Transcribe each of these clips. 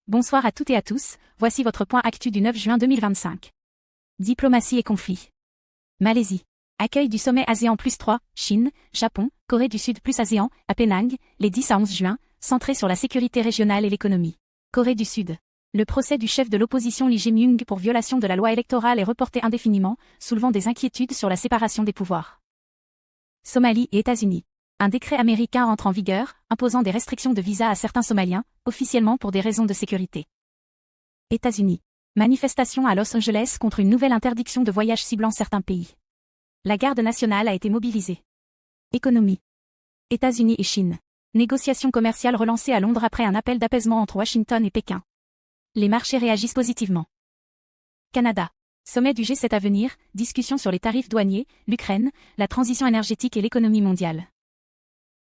Bonsoir à toutes et à tous, voici votre point actu du 9 juin 2025. Diplomatie et conflits. Malaisie. Accueil du sommet ASEAN plus 3, Chine, Japon, Corée du Sud plus ASEAN, à Penang, les 10 à 11 juin, centré sur la sécurité régionale et l'économie. Corée du Sud. Le procès du chef de l'opposition Lee Jae-myung pour violation de la loi électorale est reporté indéfiniment, soulevant des inquiétudes sur la séparation des pouvoirs. Somalie et États-Unis. Un décret américain entre en vigueur, imposant des restrictions de visa à certains Somaliens, officiellement pour des raisons de sécurité. États-Unis. Manifestation à Los Angeles contre une nouvelle interdiction de voyage ciblant certains pays. La garde nationale a été mobilisée. Économie. États-Unis et Chine. Négociations commerciales relancées à Londres après un appel d'apaisement entre Washington et Pékin. Les marchés réagissent positivement. Canada. Sommet du G7 à venir, discussion sur les tarifs douaniers, l'Ukraine, la transition énergétique et l'économie mondiale.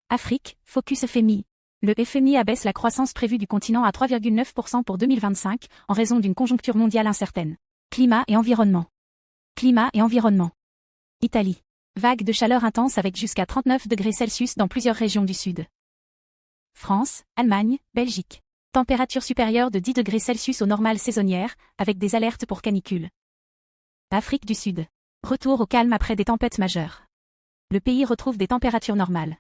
Afrique, focus FMI. Le FMI abaisse la croissance prévue du continent à 3,9% pour 2025, en raison d'une conjoncture mondiale incertaine. Climat et environnement. Climat et environnement. Italie. Vague de chaleur intense avec jusqu'à 39 degrés Celsius dans plusieurs régions du sud. France, Allemagne, Belgique. Température supérieure de 10 degrés Celsius aux normales saisonnières, avec des alertes pour canicule. Afrique du Sud. Retour au calme après des tempêtes majeures. Le pays retrouve des températures normales.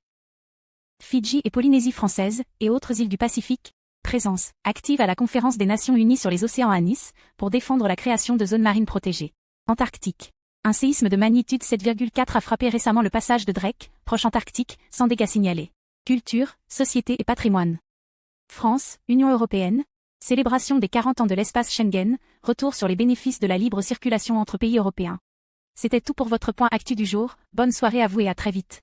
Fidji et Polynésie française, et autres îles du Pacifique, présence active à la conférence des Nations Unies sur les océans à Nice, pour défendre la création de zones marines protégées. Antarctique. Un séisme de magnitude 7,4 a frappé récemment le passage de Drake, proche Antarctique, sans dégâts signalés. Culture, société et patrimoine. France, Union européenne. Célébration des 40 ans de l'espace Schengen, retour sur les bénéfices de la libre circulation entre pays européens. C'était tout pour votre point actu du jour, bonne soirée à vous et à très vite.